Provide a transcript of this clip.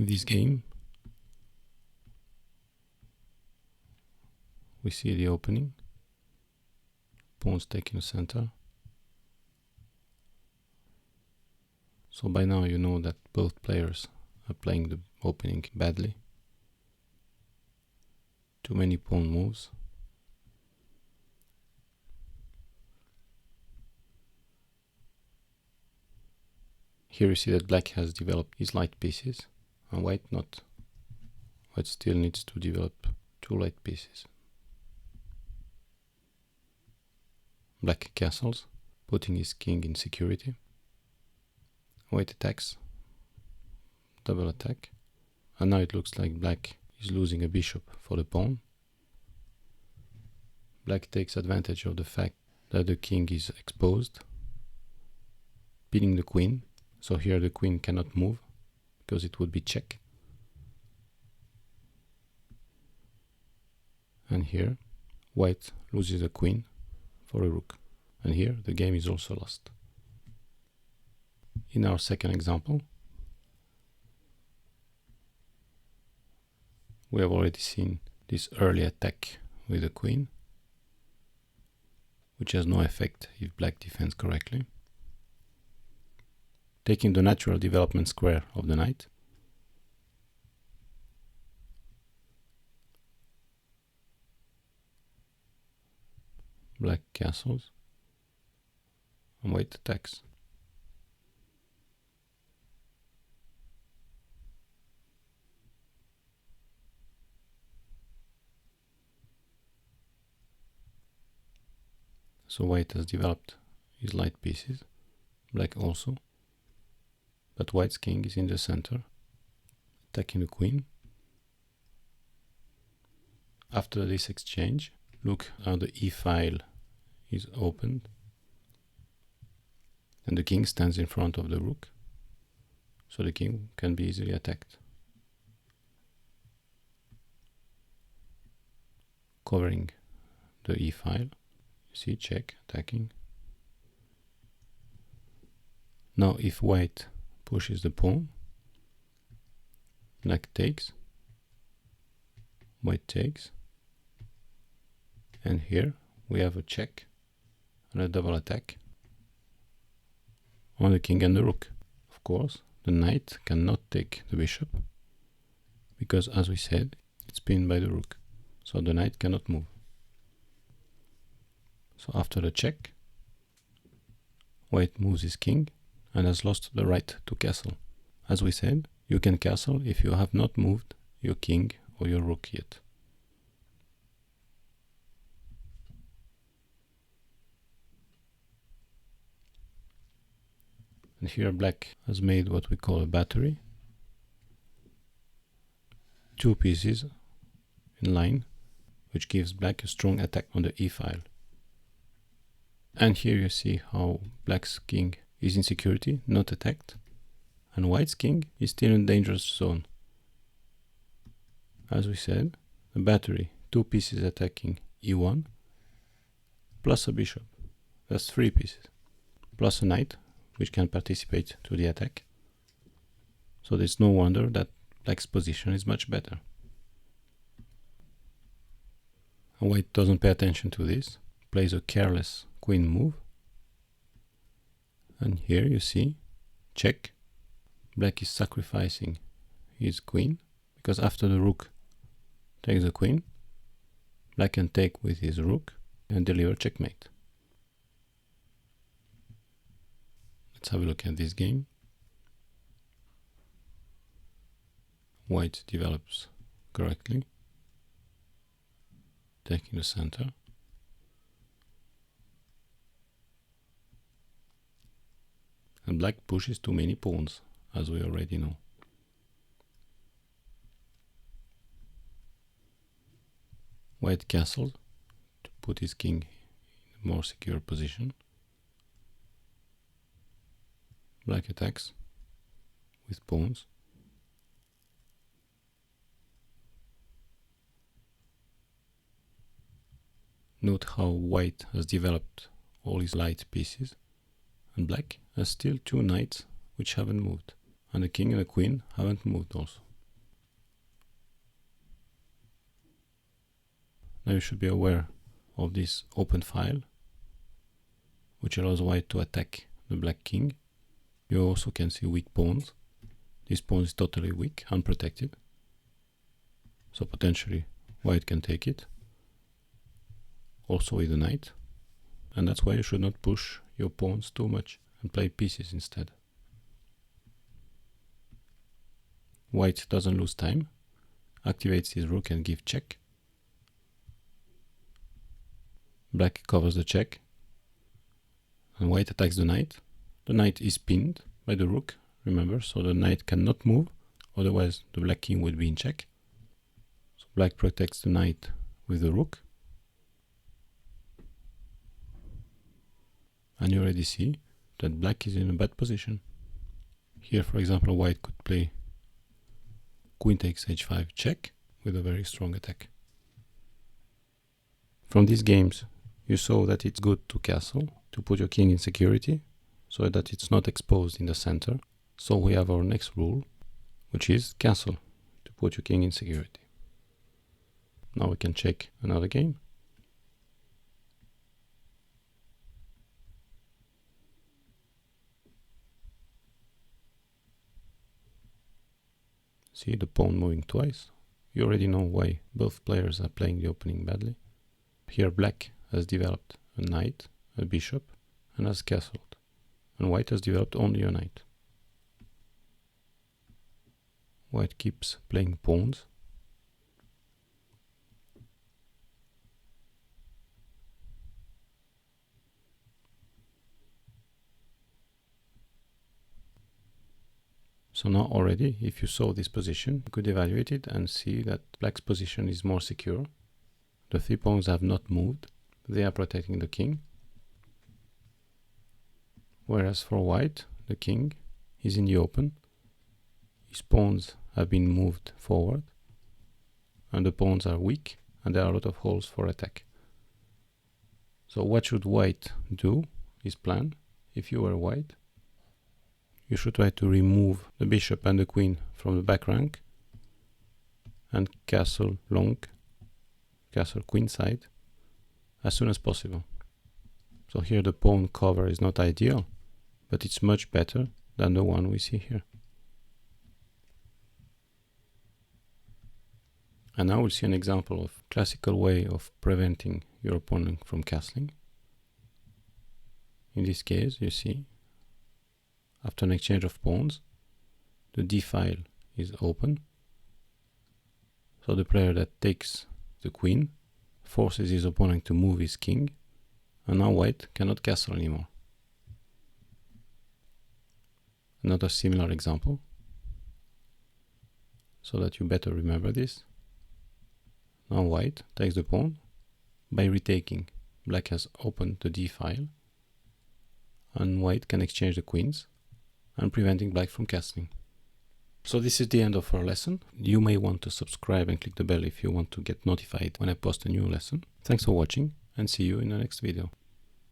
In this game, we see the opening, pawns taking the center. So by now you know that both players are playing the opening badly. Too many pawn moves. Here you see that black has developed his light pieces and white not. White still needs to develop two light pieces. Black castles, putting his king in security. White attacks, double attack, and now it looks like black is losing a bishop for the pawn. Black takes advantage of the fact that the king is exposed, pinning the queen, so here the queen cannot move because it would be check. And here white loses a queen for a rook, and here the game is also lost. In our second example, we have already seen this early attack with the queen, which has no effect if black defends correctly. Taking the natural development square of the knight, black castles, and white attacks. So white has developed his light pieces, black also, but white's king is in the center, attacking the queen. After this exchange, look how the e-file is opened, and the king stands in front of the rook, so the king can be easily attacked. Covering the e-file, you see check, attacking. Now if white pushes the pawn, black takes, white takes, and here we have a check and a double attack on the king and the rook. Of course, the knight cannot take the bishop because, as we said, it's pinned by the rook, so the knight cannot move. So after the check, white moves his king and has lost the right to castle. As we said, you can castle if you have not moved your king or your rook yet. And here black has made what we call a battery. Two pieces in line, which gives black a strong attack on the e-file. And here you see how black's king is in security, not attacked, and white's king is still in dangerous zone. As we said, the battery, two pieces attacking e1, plus a bishop, that's three pieces, plus a knight, which can participate to the attack. So there's no wonder that black's position is much better. And white doesn't pay attention to this, plays a careless queen move, and here you see check. Black is sacrificing his queen because after the rook takes the queen, black can take with his rook and deliver checkmate. Let's have a look at this game. White develops correctly, taking the center. And black pushes too many pawns, as we already know. White castles to put his king in a more secure position. Black attacks with pawns. Note how white has developed all his light pieces, and black has still two knights which haven't moved, and the king and the queen haven't moved also. Now you should be aware of this open file, which allows white to attack the black king. You also can see weak pawns. This pawn is totally weak, unprotected. So potentially white can take it. Also with the knight. And that's why you should not push your pawns too much and play pieces instead. White doesn't lose time, activates his rook and gives check. Black covers the check, and white attacks the knight. The knight is pinned by the rook, remember, so the knight cannot move, otherwise the black king would be in check. So black protects the knight with the rook. And you already see that black is in a bad position. Here, for example, white could play queen takes h5 check with a very strong attack. From these games, you saw that it's good to castle, to put your king in security, so that it's not exposed in the center. So we have our next rule, which is castle, to put your king in security. Now we can check another game. See the pawn moving twice. You already know why both players are playing the opening badly. Here black has developed a knight, a bishop, and has castled. And white has developed only a knight. White keeps playing pawns. So now already, if you saw this position, you could evaluate it and see that black's position is more secure. The 3 pawns have not moved. They are protecting the king. Whereas for white, the king is in the open. His pawns have been moved forward. And the pawns are weak, and there are a lot of holes for attack. So what should white do, his plan, if you were white? You should try to remove the bishop and the queen from the back rank and castle long, castle queen side as soon as possible. So here the pawn cover is not ideal, but it's much better than the one we see here. And now we'll see an example of classical way of preventing your opponent from castling. In this case, you see, after an exchange of pawns, the d file is open. So the player that takes the queen forces his opponent to move his king, and now white cannot castle anymore. Another similar example, so that you better remember this. Now white takes the pawn. By retaking, black has opened the d file, and white can exchange the queens, and preventing black from castling. So this is the end of our lesson. You may want to subscribe and click the bell if you want to get notified when I post a new lesson. Thanks for watching, and see you in the next video.